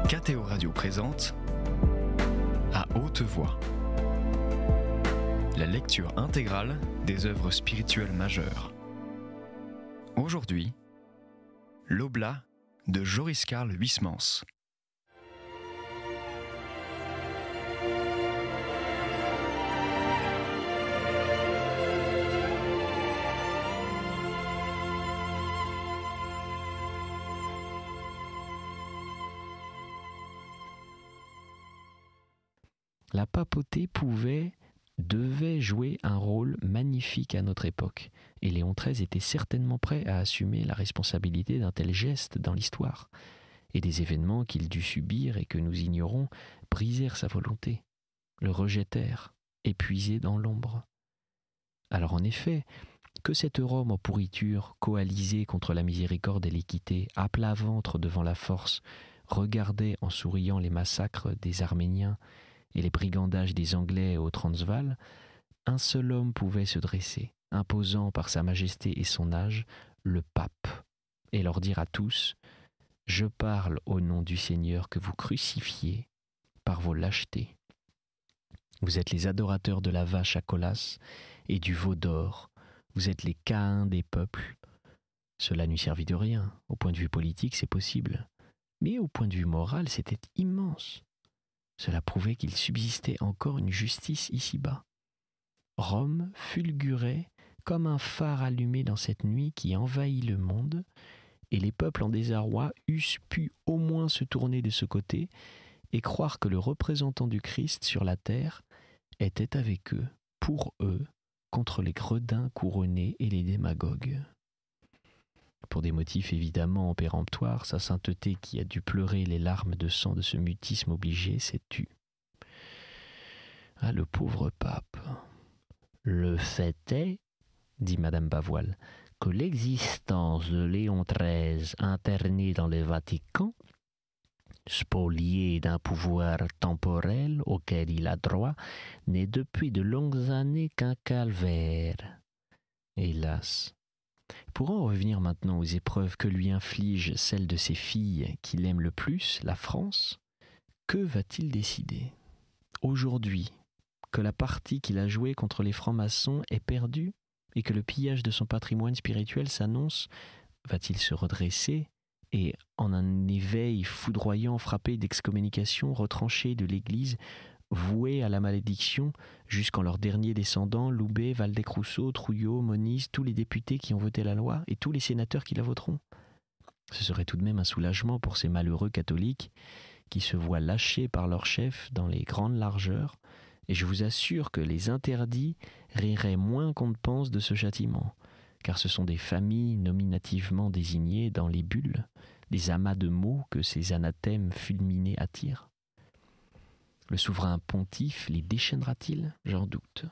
KTO Radio présente À haute voix, la lecture intégrale des œuvres spirituelles majeures. Aujourd'hui, l'Oblat de Joris Karl Huysmans. La papauté devait jouer un rôle magnifique à notre époque, et Léon XIII était certainement prêt à assumer la responsabilité d'un tel geste dans l'histoire, et des événements qu'il dut subir et que nous ignorons brisèrent sa volonté, le rejetèrent, épuisé dans l'ombre. Alors en effet, que cette Rome en pourriture, coalisée contre la miséricorde et l'équité, à plat ventre devant la force, regardait en souriant les massacres des Arméniens et les brigandages des Anglais au Transvaal, un seul homme pouvait se dresser, imposant par sa majesté et son âge, le pape, et leur dire à tous « Je parle au nom du Seigneur que vous crucifiez par vos lâchetés. Vous êtes les adorateurs de la vache à colasse et du veau d'or, vous êtes les Caïns des peuples. Cela n'eût servi de rien, au point de vue politique c'est possible, mais au point de vue moral c'était immense. Cela prouvait qu'il subsistait encore une justice ici-bas. Rome fulgurait comme un phare allumé dans cette nuit qui envahit le monde, et les peuples en désarroi eussent pu au moins se tourner de ce côté et croire que le représentant du Christ sur la terre était avec eux, pour eux, contre les gredins couronnés et les démagogues. Pour des motifs évidemment péremptoires, sa sainteté qui a dû pleurer les larmes de sang de ce mutisme obligé s'est tue. Ah, le pauvre pape. Le fait est, dit Madame Bavoil, que l'existence de Léon XIII interné dans le Vatican, spolié d'un pouvoir temporel auquel il a droit, n'est depuis de longues années qu'un calvaire. Hélas. Pour en revenir maintenant aux épreuves que lui inflige celle de ses filles qu'il aime le plus, la France, que va-t-il décider ? Aujourd'hui, que la partie qu'il a jouée contre les francs-maçons est perdue et que le pillage de son patrimoine spirituel s'annonce, va-t-il se redresser et, en un éveil foudroyant frappé d'excommunication, retranché de l'Église, voués à la malédiction, jusqu'en leurs derniers descendants, Loubet, Valdec-Rousseau, Trouillot, Moniz, tous les députés qui ont voté la loi et tous les sénateurs qui la voteront. Ce serait tout de même un soulagement pour ces malheureux catholiques qui se voient lâchés par leur chef dans les grandes largeurs, et je vous assure que les interdits riraient moins qu'on ne pense de ce châtiment, car ce sont des familles nominativement désignées dans les bulles, des amas de mots que ces anathèmes fulminés attirent. Le souverain pontife les déchaînera-t-il ? J'en doute.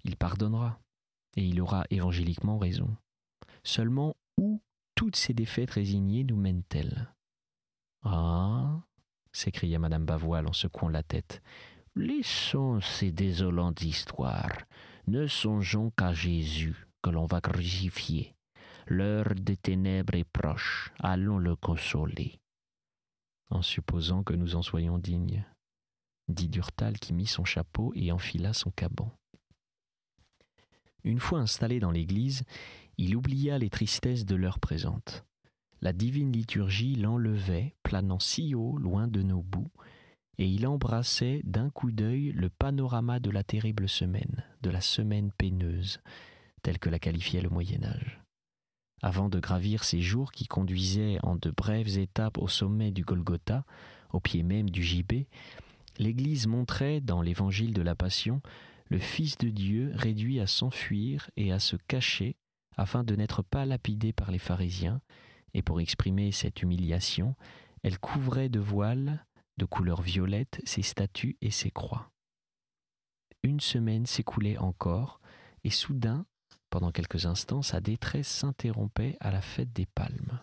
Il pardonnera, et il aura évangéliquement raison. Seulement, où toutes ces défaites résignées nous mènent-elles ? Ah, s'écria Madame Bavoil en secouant la tête, laissons ces désolantes histoires. Ne songeons qu'à Jésus, que l'on va crucifier. L'heure des ténèbres est proche, allons le consoler. En supposant que nous en soyons dignes, dit Durtal qui mit son chapeau et enfila son caban. Une fois installé dans l'église, il oublia les tristesses de l'heure présente. La divine liturgie l'enlevait, planant si haut, loin de nos bouts, et il embrassait d'un coup d'œil le panorama de la terrible semaine, de la semaine péneuse, telle que la qualifiait le Moyen-Âge. Avant de gravir ces jours qui conduisaient en de brèves étapes au sommet du Golgotha, au pied même du gibet, l'Église montrait, dans l'Évangile de la Passion, le Fils de Dieu réduit à s'enfuir et à se cacher afin de n'être pas lapidé par les pharisiens, et pour exprimer cette humiliation, elle couvrait de voiles de couleur violette ses statues et ses croix. Une semaine s'écoulait encore, et soudain, pendant quelques instants, sa détresse s'interrompait à la fête des Palmes.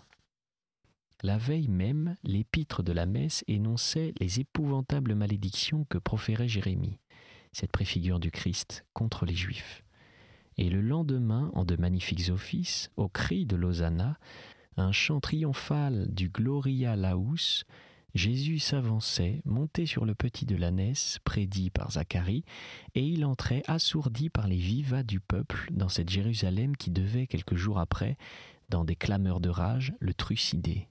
La veille même, l'épître de la messe énonçait les épouvantables malédictions que proférait Jérémie, cette préfigure du Christ, contre les Juifs. Et le lendemain, en de magnifiques offices, au cri de l'Hosanna, un chant triomphal du Gloria Laus Jésus s'avançait, monté sur le petit de l'ânesse, prédit par Zacharie, et il entrait assourdi par les vivats du peuple dans cette Jérusalem qui devait, quelques jours après, dans des clameurs de rage, le trucider.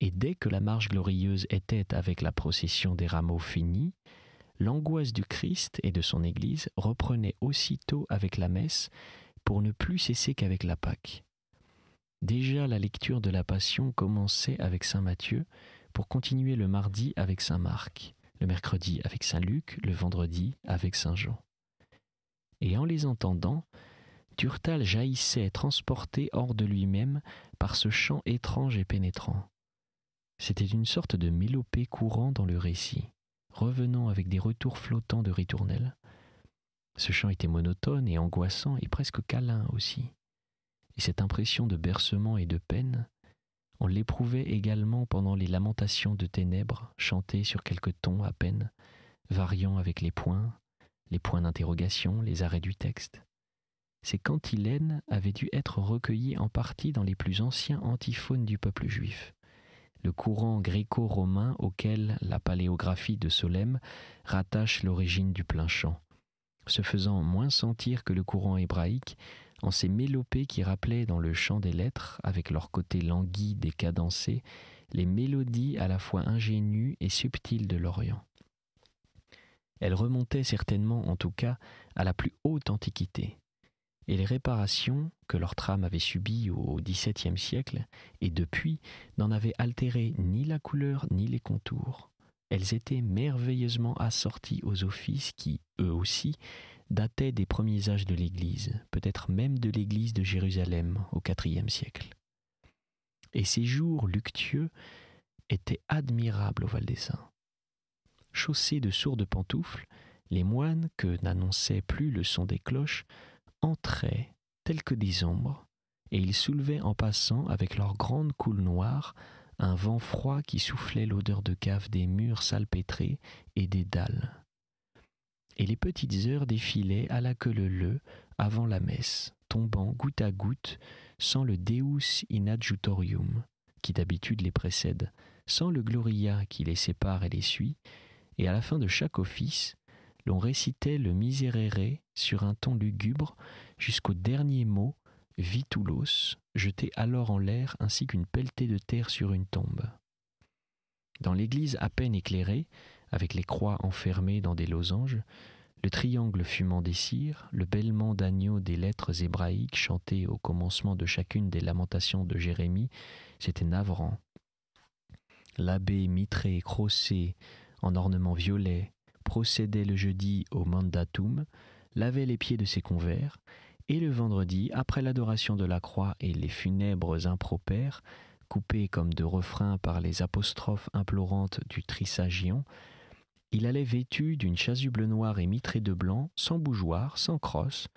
Et dès que la marche glorieuse était avec la procession des rameaux finie, l'angoisse du Christ et de son Église reprenait aussitôt avec la messe pour ne plus cesser qu'avec la Pâque. Déjà la lecture de la Passion commençait avec saint Matthieu, pour continuer le mardi avec saint Marc, le mercredi avec saint Luc, le vendredi avec saint Jean. Et en les entendant, Durtal jaillissait transporté hors de lui-même par ce chant étrange et pénétrant. C'était une sorte de mélopée courant dans le récit, revenant avec des retours flottants de ritournelle. Ce chant était monotone et angoissant et presque câlin aussi. Et cette impression de bercement et de peine, on l'éprouvait également pendant les lamentations de ténèbres chantées sur quelques tons à peine, variant avec les points d'interrogation, les arrêts du texte. Ces cantilènes avaient dû être recueillis en partie dans les plus anciens antiphones du peuple juif, le courant gréco-romain auquel la paléographie de Solesmes rattache l'origine du plain chant, se faisant moins sentir que le courant hébraïque en ces mélopées qui rappelaient dans le chant des lettres, avec leur côté languide et cadencé, les mélodies à la fois ingénues et subtiles de l'Orient. Elles remontaient certainement, en tout cas, à la plus haute Antiquité, et les réparations que leur trame avait subies au XVIIe siècle, et depuis, n'en avaient altéré ni la couleur ni les contours. Elles étaient merveilleusement assorties aux offices qui, eux aussi, dataient des premiers âges de l'Église, peut-être même de l'Église de Jérusalem au IVe siècle. Et ces jours luctueux étaient admirables au Val des Saints. Chaussés de sourdes pantoufles, les moines, que n'annonçait plus le son des cloches, entraient tels que des ombres, et ils soulevaient en passant avec leurs grandes coules noires un vent froid qui soufflait l'odeur de cave des murs salpêtrés et des dalles. Et les petites heures défilaient à la queue leu avant la messe, tombant goutte à goutte, sans le Deus in adjutorium, qui d'habitude les précède, sans le Gloria qui les sépare et les suit, et à la fin de chaque office, l'on récitait le Miserere sur un ton lugubre jusqu'au dernier mot, Vitulos, jeté alors en l'air ainsi qu'une pelletée de terre sur une tombe. Dans l'église à peine éclairée, avec les croix enfermées dans des losanges, le triangle fumant des cires, le bêlement d'agneau des lettres hébraïques chantées au commencement de chacune des lamentations de Jérémie, c'était navrant. L'abbé mitré crossé en ornements violets procédait le jeudi au mandatum, lavait les pieds de ses convers, et le vendredi, après l'adoration de la croix et les funèbres impropères, coupés comme de refrains par les apostrophes implorantes du Trisagion, il allait vêtu d'une chasuble noire et mitrée de blanc, sans bougeoir, sans crosse,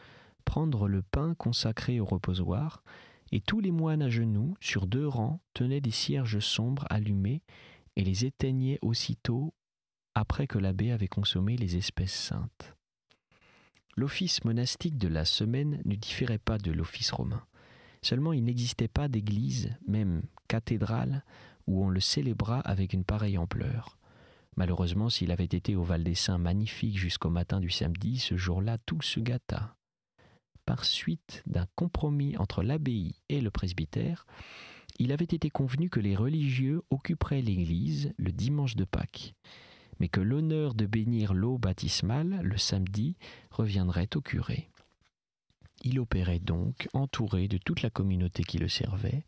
prendre le pain consacré au reposoir, et tous les moines à genoux, sur 2 rangs, tenaient des cierges sombres allumés et les éteignaient aussitôt après que l'abbé avait consommé les espèces saintes. L'office monastique de la semaine ne différait pas de l'office romain. Seulement il n'existait pas d'église, même cathédrale, où on le célébrât avec une pareille ampleur. Malheureusement, s'il avait été au Val des Saints magnifique jusqu'au matin du samedi, ce jour-là tout se gâta. Par suite d'un compromis entre l'abbaye et le presbytère, il avait été convenu que les religieux occuperaient l'église le dimanche de Pâques, mais que l'honneur de bénir l'eau baptismale, le samedi, reviendrait au curé. Il opérait donc, entouré de toute la communauté qui le servait,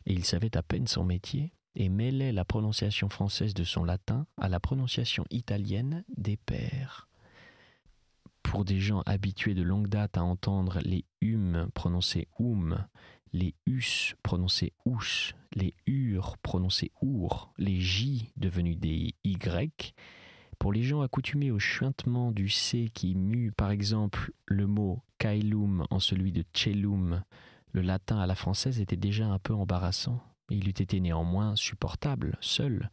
et il savait à peine son métier, et mêlait la prononciation française de son latin à la prononciation italienne des pères. Pour des gens habitués de longue date à entendre les prononcés les us prononcés ous, les ur prononcés our, les j devenus des y, pour les gens accoutumés au chuintement du c qui mue par exemple le mot caelum en celui de cellum, le latin à la française était déjà un peu embarrassant. Il eût été néanmoins supportable, seul,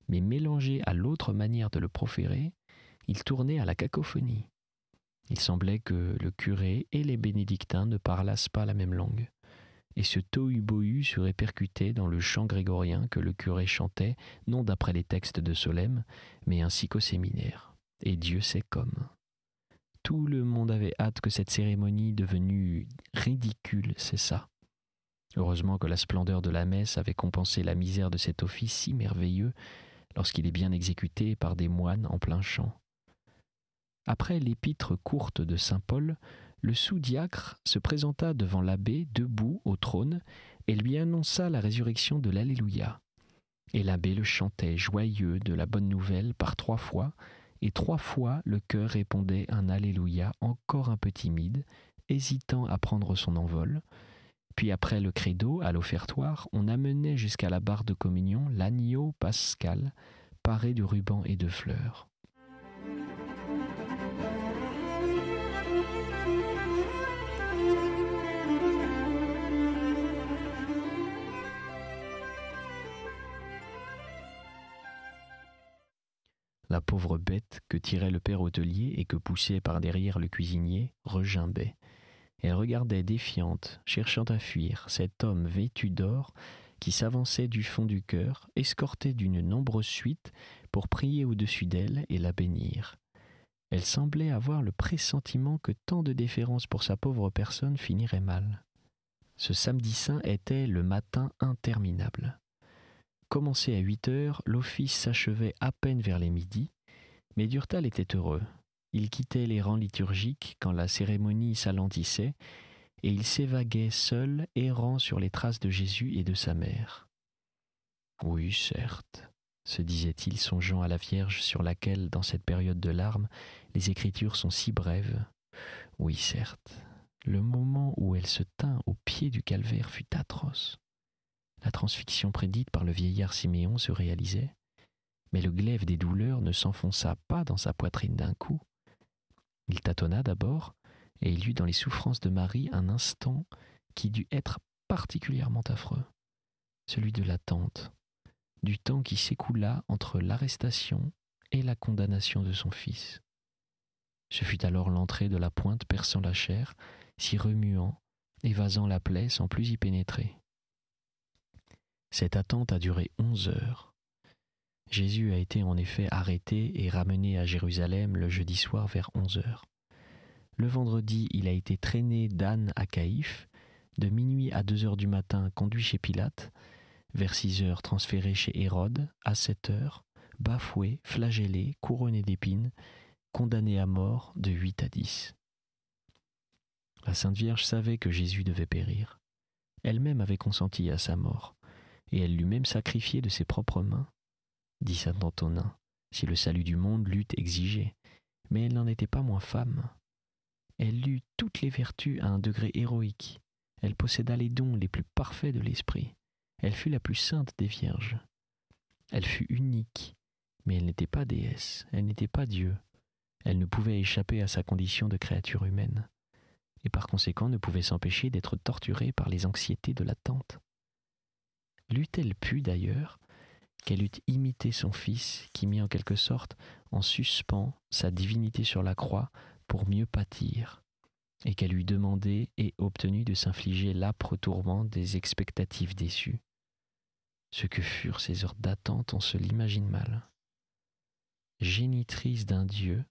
mais mélangé à l'autre manière de le proférer, il tournait à la cacophonie. Il semblait que le curé et les bénédictins ne parlassent pas la même langue. et ce tohu-bohu se répercutait dans le chant grégorien que le curé chantait, non d'après les textes de Solesmes, mais ainsi qu'au séminaire. Et Dieu sait comme. Tout le monde avait hâte que cette cérémonie devenue ridicule cessât. Heureusement que la splendeur de la messe avait compensé la misère de cet office si merveilleux lorsqu'il est bien exécuté par des moines en plein chant. Après l'épître courte de saint Paul, le sous-diacre se présenta devant l'abbé debout au trône et lui annonça la résurrection de l'Alléluia. Et l'abbé le chantait joyeux de la bonne nouvelle par 3 fois, et 3 fois le chœur répondait un Alléluia encore un peu timide, hésitant à prendre son envol. Puis après le credo, à l'offertoire, on amenait jusqu'à la barre de communion l'agneau pascal, paré de rubans et de fleurs. La pauvre bête que tirait le père hôtelier et que poussait par derrière le cuisinier regimbait. Elle regardait défiante, cherchant à fuir, cet homme vêtu d'or qui s'avançait du fond du chœur, escorté d'une nombreuse suite pour prier au-dessus d'elle et la bénir. Elle semblait avoir le pressentiment que tant de déférence pour sa pauvre personne finirait mal. Ce samedi saint était le matin interminable. Commencé à 8 heures, l'office s'achevait à peine vers les midis, mais Durtal était heureux. Il quittait les rangs liturgiques quand la cérémonie s'alentissait, et il s'évaguait seul, errant sur les traces de Jésus et de sa mère. « Oui, certes, » se disait-il, songeant à la Vierge sur laquelle, dans cette période de larmes, les Écritures sont si brèves. « Oui, certes, le moment où elle se tint au pied du calvaire fut atroce. La transfixion prédite par le vieillard Siméon se réalisait, mais le glaive des douleurs ne s'enfonça pas dans sa poitrine d'un coup. Il tâtonna d'abord, et il eut dans les souffrances de Marie un instant qui dut être particulièrement affreux, celui de l'attente, du temps qui s'écoula entre l'arrestation et la condamnation de son fils. Ce fut alors l'entrée de la pointe perçant la chair, s'y remuant, évasant la plaie sans plus y pénétrer. Cette attente a duré 11 heures. Jésus a été en effet arrêté et ramené à Jérusalem le jeudi soir vers 11 heures. Le vendredi, il a été traîné d'Anne à Caïphe, de minuit à 2 heures du matin conduit chez Pilate, vers 6 heures transféré chez Hérode, à 7 heures, bafoué, flagellé, couronné d'épines, condamné à mort de 8 à 10. La Sainte Vierge savait que Jésus devait périr. Elle-même avait consenti à sa mort, et elle l'eût même sacrifié de ses propres mains, dit saint Antonin, si le salut du monde l'eût exigé, mais elle n'en était pas moins femme. Elle eut toutes les vertus à un degré héroïque, elle posséda les dons les plus parfaits de l'esprit, elle fut la plus sainte des vierges. Elle fut unique, mais elle n'était pas déesse, elle n'était pas Dieu, elle ne pouvait échapper à sa condition de créature humaine, et par conséquent ne pouvait s'empêcher d'être torturée par les anxiétés de l'attente. L'eût-elle pu d'ailleurs, qu'elle eût imité son Fils qui mit en quelque sorte en suspens sa divinité sur la croix pour mieux pâtir, et qu'elle eût demandé et obtenu de s'infliger l'âpre tourment des expectatives déçues. Ce que furent ces heures d'attente, on se l'imagine mal. Génitrice d'un Dieu,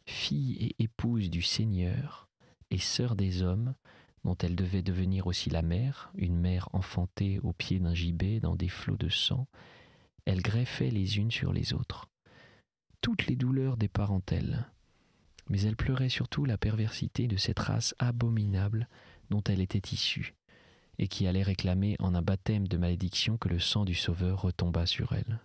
fille et épouse du Seigneur, et sœur des hommes, dont elle devait devenir aussi la mère, une mère enfantée au pied d'un gibet dans des flots de sang, elle greffait les unes sur les autres. Toutes les douleurs des parentèles, mais elle pleurait surtout la perversité de cette race abominable dont elle était issue, et qui allait réclamer en un baptême de malédiction que le sang du Sauveur retombât sur elle.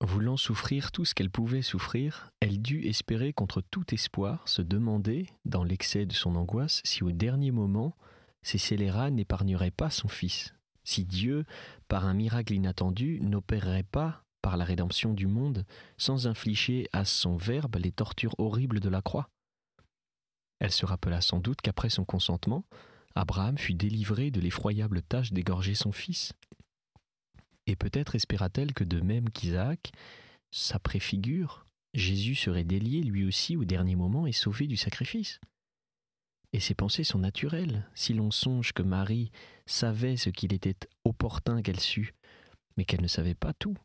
Voulant souffrir tout ce qu'elle pouvait souffrir, elle dut espérer contre tout espoir, se demander, dans l'excès de son angoisse, si au dernier moment, ces scélérats n'épargneraient pas son fils, si Dieu, par un miracle inattendu, n'opérerait pas, par la rédemption du monde, sans infliger à son Verbe les tortures horribles de la croix. Elle se rappela sans doute qu'après son consentement, Abraham fut délivré de l'effroyable tâche d'égorger son fils. Et peut-être espéra-t-elle que de même qu'Isaac, sa préfigure, Jésus serait délié lui aussi au dernier moment et sauvé du sacrifice. Et ces pensées sont naturelles, si l'on songe que Marie savait ce qu'il était opportun qu'elle sût, mais qu'elle ne savait pas tout.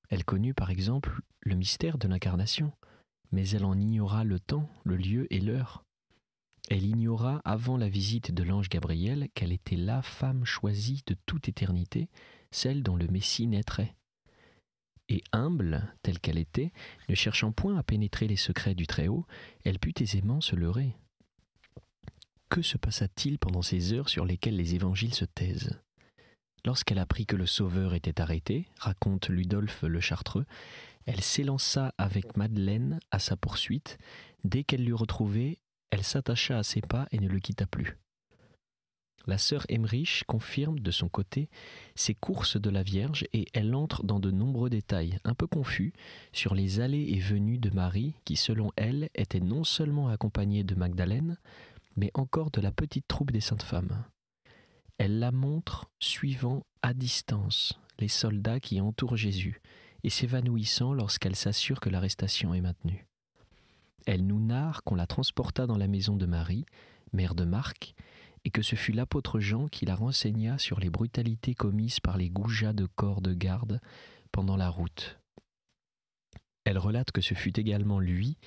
Elle connut par exemple le mystère de l'incarnation, mais elle en ignora le temps, le lieu et l'heure. Elle ignora avant la visite de l'ange Gabriel qu'elle était la femme choisie de toute éternité, celle dont le Messie naîtrait. Et humble, telle qu'elle était, ne cherchant point à pénétrer les secrets du Très-Haut, elle put aisément se leurrer. Que se passa-t-il pendant ces heures sur lesquelles les évangiles se taisent ? Lorsqu'elle apprit que le Sauveur était arrêté, raconte Ludolphe le Chartreux, elle s'élança avec Madeleine à sa poursuite. Dès qu'elle l'eut retrouvé, elle s'attacha à ses pas et ne le quitta plus. La sœur Emmerich confirme de son côté ces courses de la Vierge et elle entre dans de nombreux détails, un peu confus, sur les allées et venues de Marie qui, selon elle, était non seulement accompagnée de Magdalene, mais encore de la petite troupe des saintes femmes. Elle la montre suivant à distance les soldats qui entourent Jésus et s'évanouissant lorsqu'elle s'assure que l'arrestation est maintenue. Elle nous narre qu'on la transporta dans la maison de Marie, mère de Marc, et que ce fut l'apôtre Jean qui la renseigna sur les brutalités commises par les goujats de corps de garde pendant la route. Elle relate que ce fut également lui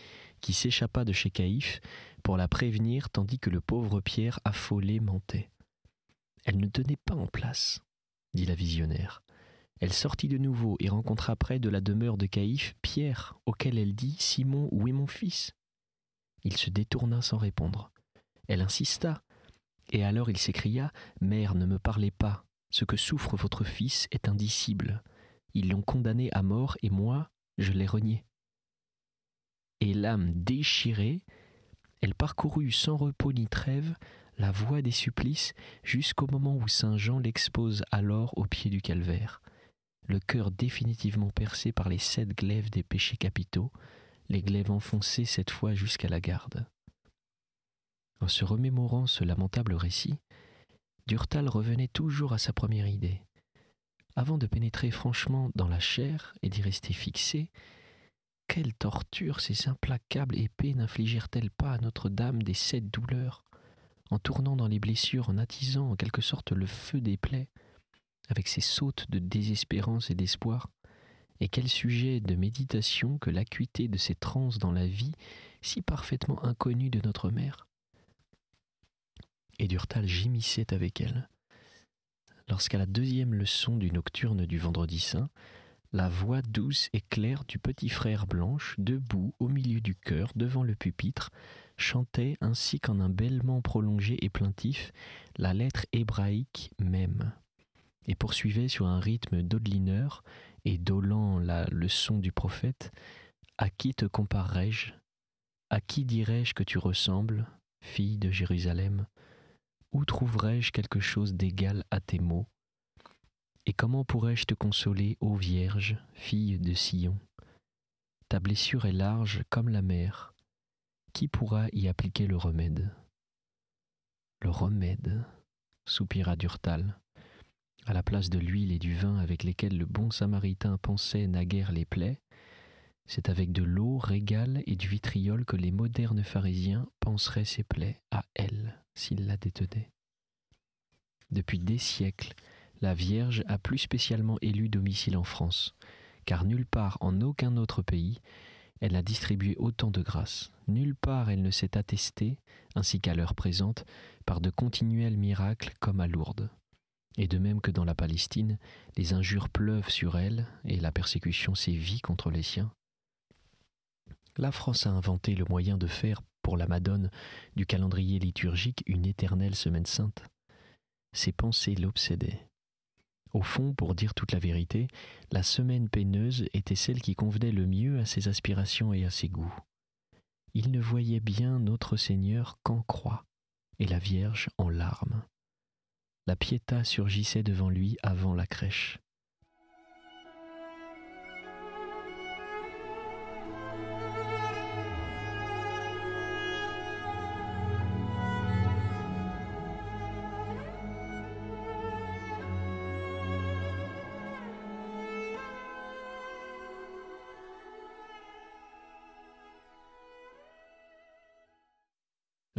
qui s'échappa de chez Caïphe pour la prévenir tandis que le pauvre Pierre affolé mentait. Elle ne tenait pas en place, dit la visionnaire. Elle sortit de nouveau et rencontra près de la demeure de Caïphe Pierre, auquel elle dit « Simon, où est mon fils ?» Il se détourna sans répondre. Elle insista, et alors il s'écria « Mère, ne me parlez pas, ce que souffre votre fils est indicible. Ils l'ont condamné à mort et moi, je l'ai renié. » Et l'âme déchirée, elle parcourut sans repos ni trêve la voie des supplices jusqu'au moment où saint Jean l'expose alors au pied du calvaire, le cœur définitivement percé par les 7 glaives des péchés capitaux, les glaives enfoncés cette fois jusqu'à la garde. En se remémorant ce lamentable récit, Durtal revenait toujours à sa première idée. Avant de pénétrer franchement dans la chair et d'y rester fixé, quelle torture ces implacables épées n'infligèrent-elles pas à Notre-Dame des 7 douleurs, en tournant dans les blessures, en attisant en quelque sorte le feu des plaies, avec ses sautes de désespérance et d'espoir, et quel sujet de méditation que l'acuité de ces transes dans la vie si parfaitement inconnue de notre mère. Et Durtal gémissait avec elle. Lorsqu'à la 2e leçon du nocturne du Vendredi Saint, la voix douce et claire du petit frère Blanche, debout au milieu du chœur, devant le pupitre, chantait ainsi qu'en un bêlement prolongé et plaintif la lettre hébraïque même, et poursuivait sur un rythme d'Odeliner et dolant la leçon du prophète « À qui te comparerai-je ? À qui dirai-je que tu ressembles, fille de Jérusalem ? Où trouverai-je quelque chose d'égal à tes mots ? Et comment pourrais-je te consoler, ô Vierge, fille de Sion ? Ta blessure est large comme la mer. Qui pourra y appliquer le remède ? Le remède, soupira Durtal. À la place de l'huile et du vin avec lesquels le bon samaritain pansait naguère les plaies, c'est avec de l'eau régale et du vitriol que les modernes pharisiens panseraient ses plaies à elle, s'ils la détenaient. Depuis des siècles, la Vierge a plus spécialement élu domicile en France, car nulle part en aucun autre pays elle n'a distribué autant de grâce. Nulle part elle ne s'est attestée, ainsi qu'à l'heure présente, par de continuels miracles comme à Lourdes. Et de même que dans la Palestine, les injures pleuvent sur elle et la persécution sévit contre les siens. La France a inventé le moyen de faire pour la Madone du calendrier liturgique une éternelle semaine sainte. Ses pensées l'obsédaient. Au fond, pour dire toute la vérité, la semaine peineuse était celle qui convenait le mieux à ses aspirations et à ses goûts. Il ne voyait bien notre Seigneur qu'en croix, et la Vierge en larmes. La Pietà surgissait devant lui avant la crèche.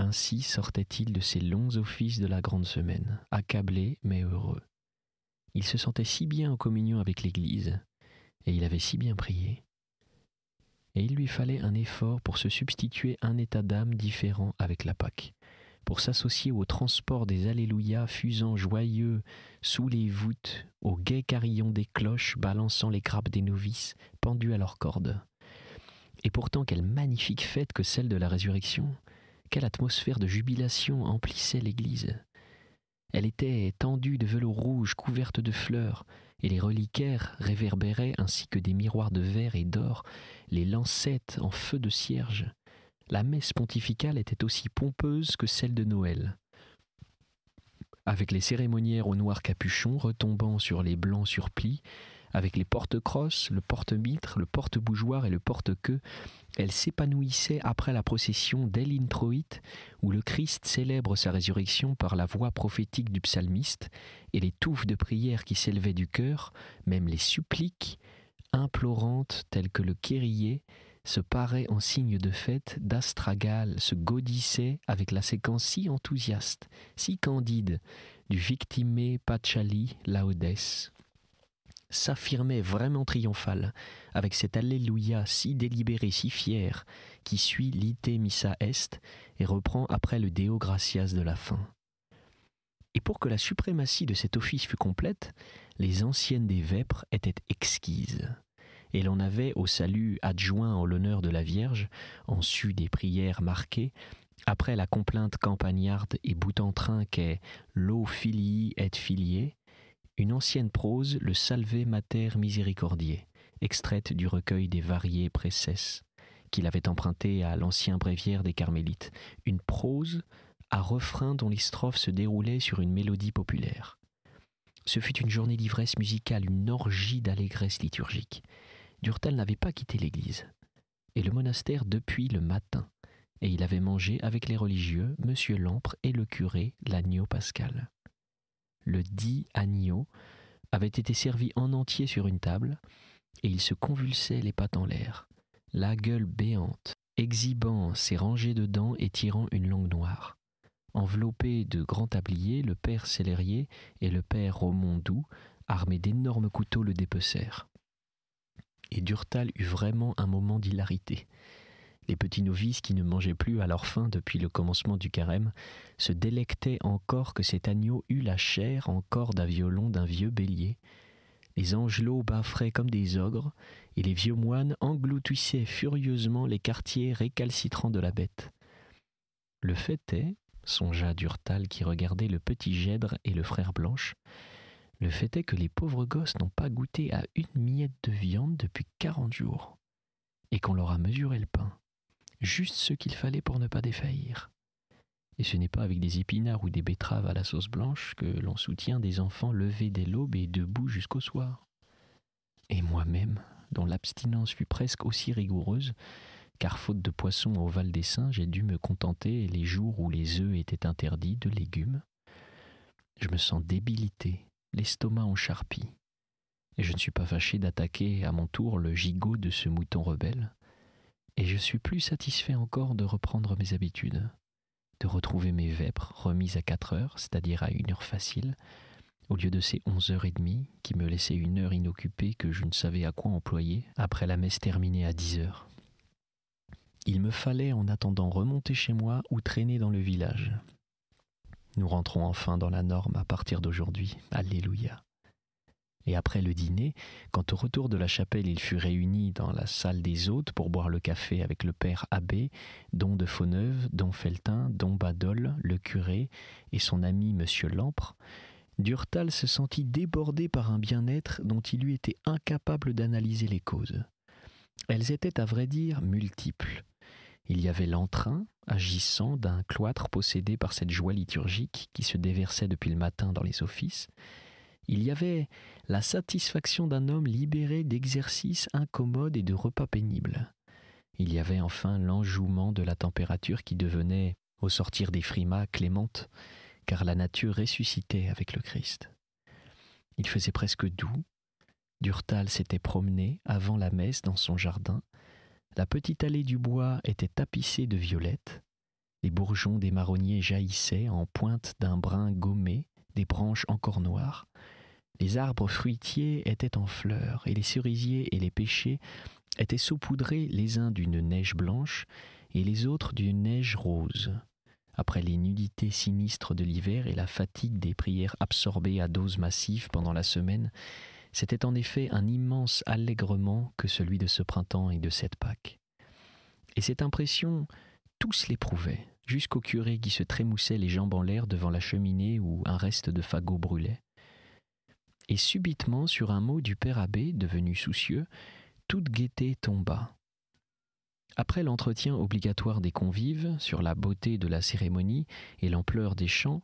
Ainsi sortait-il de ses longs offices de la grande semaine, accablé mais heureux. Il se sentait si bien en communion avec l'Église, et il avait si bien prié. Et il lui fallait un effort pour se substituer un état d'âme différent avec la Pâque, pour s'associer au transport des Alléluia fusant joyeux sous les voûtes, au gai carillon des cloches balançant les grappes des novices pendus à leurs cordes. Et pourtant, quelle magnifique fête que celle de la résurrection! Quelle atmosphère de jubilation emplissait l'église! Elle était tendue de velours rouge couverte de fleurs, et les reliquaires réverbéraient ainsi que des miroirs de verre et d'or, les lancettes en feu de cierge. La messe pontificale était aussi pompeuse que celle de Noël, avec les cérémoniaires au noir capuchon retombant sur les blancs surplis, avec les porte-crosses, le porte-mitre, le porte-bougeoir et le porte-queue. Elle s'épanouissait après la procession d'El Introit, où le Christ célèbre sa résurrection par la voix prophétique du psalmiste, et les touffes de prière qui s'élevaient du cœur, même les suppliques, implorantes telles que le Kyrie, se paraient en signe de fête, d'astragale, se gaudissaient avec la séquence si enthousiaste, si candide, du Victime Pachali Laudes, s'affirmait vraiment triomphale, avec cet Alléluia si délibéré, si fier, qui suit l'Ite Missa Est et reprend après le Deo Gratias de la fin. Et pour que la suprématie de cet office fût complète, les anciennes des vêpres étaient exquises, et l'on avait au salut adjoint en l'honneur de la Vierge, en sus des prières marquées, après la complainte campagnarde et bout-en-train qu'est « Lo filii et filiae », une ancienne prose, le Salve Mater Misericordiae, extraite du recueil des variés précesses, qu'il avait emprunté à l'ancien bréviaire des Carmélites, une prose à refrain dont les strophes se déroulaient sur une mélodie populaire. Ce fut une journée d'ivresse musicale, une orgie d'allégresse liturgique. Durtal n'avait pas quitté l'église, et le monastère depuis le matin, et il avait mangé avec les religieux, Monsieur Lampre et le curé, l'agneau pascal. Le dit agneau avait été servi en entier sur une table, et il se convulsait les pattes en l'air, la gueule béante, exhibant ses rangées de dents et tirant une langue noire. Enveloppés de grands tabliers, le père Célérier et le père Romondou, armés d'énormes couteaux, le dépecèrent. Et Durtal eut vraiment un moment d'hilarité. Les petits novices qui ne mangeaient plus à leur faim depuis le commencement du carême se délectaient encore que cet agneau eût la chair en corde à violon d'un vieux bélier. Les angelots bafferaient comme des ogres, et les vieux moines engloutissaient furieusement les quartiers récalcitrants de la bête. Le fait est, songea Durtal qui regardait le petit Gèdre et le frère Blanche, le fait est que les pauvres gosses n'ont pas goûté à une miette de viande depuis 40 jours, et qu'on leur a mesuré le pain. Juste ce qu'il fallait pour ne pas défaillir. Et ce n'est pas avec des épinards ou des betteraves à la sauce blanche que l'on soutient des enfants levés dès l'aube et debout jusqu'au soir. Et moi-même, dont l'abstinence fut presque aussi rigoureuse, car faute de poisson au Val des Saints, j'ai dû me contenter, les jours où les œufs étaient interdits, de légumes. Je me sens débilité, l'estomac en charpie, et je ne suis pas fâché d'attaquer à mon tour le gigot de ce mouton rebelle. Et je suis plus satisfait encore de reprendre mes habitudes, de retrouver mes vêpres remises à 4 heures, c'est-à-dire à 1 heure facile, au lieu de ces 11h30 qui me laissaient 1 heure inoccupée que je ne savais à quoi employer après la messe terminée à 10h. Il me fallait en attendant remonter chez moi ou traîner dans le village. Nous rentrons enfin dans la norme à partir d'aujourd'hui. Alléluia. Et après le dîner, quand au retour de la chapelle il fut réuni dans la salle des hôtes pour boire le café avec le père abbé, don de Fauneuve, don Feltin, don Badol, le curé et son ami monsieur Lampre, Durtal se sentit débordé par un bien-être dont il eût été incapable d'analyser les causes. Elles étaient à vrai dire multiples. Il y avait l'entrain, agissant, d'un cloître possédé par cette joie liturgique qui se déversait depuis le matin dans les offices. Il y avait la satisfaction d'un homme libéré d'exercices incommodes et de repas pénibles. Il y avait enfin l'enjouement de la température qui devenait, au sortir des frimas, clémente, car la nature ressuscitait avec le Christ. Il faisait presque doux. Durtal s'était promené avant la messe dans son jardin. La petite allée du bois était tapissée de violettes. Les bourgeons des marronniers jaillissaient en pointe d'un brun gommé, des branches encore noires. Les arbres fruitiers étaient en fleurs, et les cerisiers et les pêchers étaient saupoudrés les uns d'une neige blanche et les autres d'une neige rose. Après les nudités sinistres de l'hiver et la fatigue des prières absorbées à doses massives pendant la semaine, c'était en effet un immense allègrement que celui de ce printemps et de cette Pâques. Et cette impression, tous l'éprouvaient, jusqu'au curé qui se trémoussait les jambes en l'air devant la cheminée où un reste de fagot brûlait. Et subitement, sur un mot du père abbé, devenu soucieux, toute gaieté tomba. Après l'entretien obligatoire des convives sur la beauté de la cérémonie et l'ampleur des chants,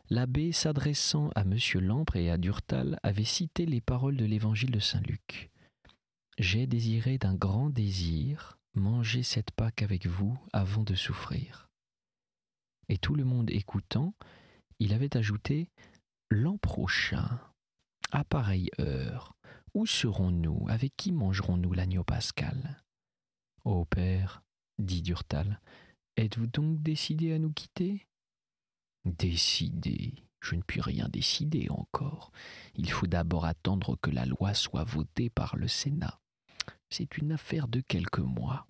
l'abbé, s'adressant à M. Lampre et à Durtal, avait cité les paroles de l'évangile de saint Luc. « J'ai désiré d'un grand désir manger cette Pâque avec vous avant de souffrir. » Et tout le monde écoutant, il avait ajouté « L'an prochain, à pareille heure, où serons-nous? Avec qui mangerons-nous l'agneau pascal ?» « Ô père, dit Durtal, êtes-vous donc décidé à nous quitter ? » ?»« Décidé ? Je ne puis rien décider encore. Il faut d'abord attendre que la loi soit votée par le Sénat. C'est une affaire de quelques mois.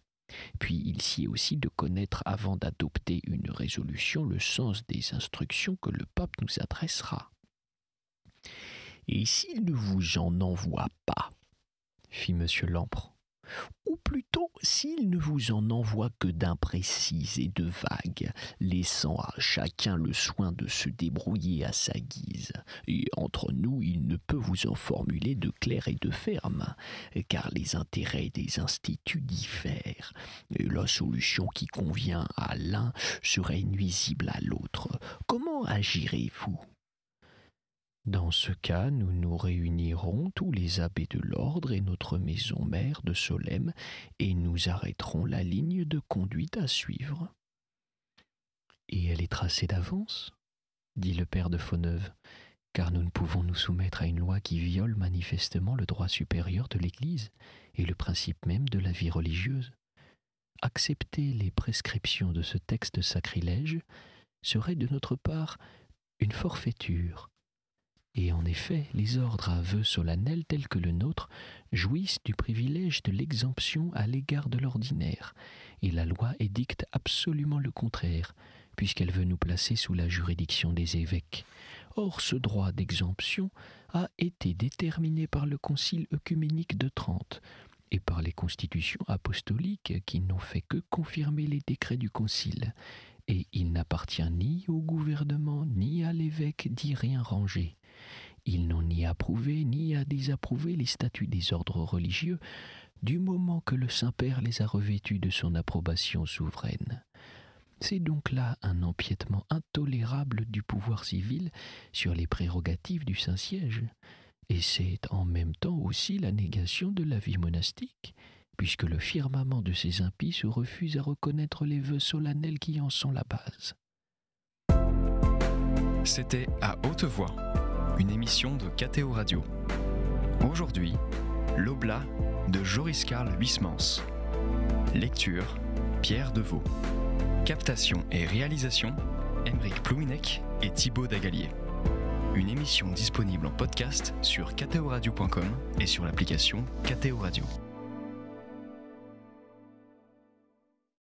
Puis il sied aussi de connaître avant d'adopter une résolution le sens des instructions que le pape nous adressera. »« Et s'il ne vous en envoie pas, fit M. Lampre, ou plutôt s'il ne vous en envoie que d'imprécises et de vagues, laissant à chacun le soin de se débrouiller à sa guise. Et entre nous, il ne peut vous en formuler de clairs et de fermes, car les intérêts des instituts diffèrent, et la solution qui convient à l'un serait nuisible à l'autre. Comment agirez-vous ? » Dans ce cas, nous nous réunirons tous les abbés de l'ordre et notre maison mère de Solesmes et nous arrêterons la ligne de conduite à suivre. « Et elle est tracée d'avance ?» dit le père de Fauneuve, « car nous ne pouvons nous soumettre à une loi qui viole manifestement le droit supérieur de l'Église et le principe même de la vie religieuse. Accepter les prescriptions de ce texte sacrilège serait de notre part une forfaiture. Et en effet, les ordres à vœux solennels tels que le nôtre jouissent du privilège de l'exemption à l'égard de l'ordinaire, et la loi édicte absolument le contraire, puisqu'elle veut nous placer sous la juridiction des évêques. Or, ce droit d'exemption a été déterminé par le Concile œcuménique de Trente et par les constitutions apostoliques qui n'ont fait que confirmer les décrets du Concile, et il n'appartient ni au gouvernement ni à l'évêque d'y rien ranger. Ils n'ont ni approuvé ni à désapprouver les statuts des ordres religieux du moment que le Saint-Père les a revêtus de son approbation souveraine. C'est donc là un empiètement intolérable du pouvoir civil sur les prérogatives du Saint-Siège, et c'est en même temps aussi la négation de la vie monastique, puisque le firmament de ces impies se refuse à reconnaître les vœux solennels qui en sont la base. C'était À Haute Voix, une émission de KTO Radio. Aujourd'hui, l'Oblat de Joris Karl Huysmans. Lecture, Pierre Deveau. Captation et réalisation, Aymeric Plouinec et Thibaut Dagalier. Une émission disponible en podcast sur ktoradio.com et sur l'application KTO Radio.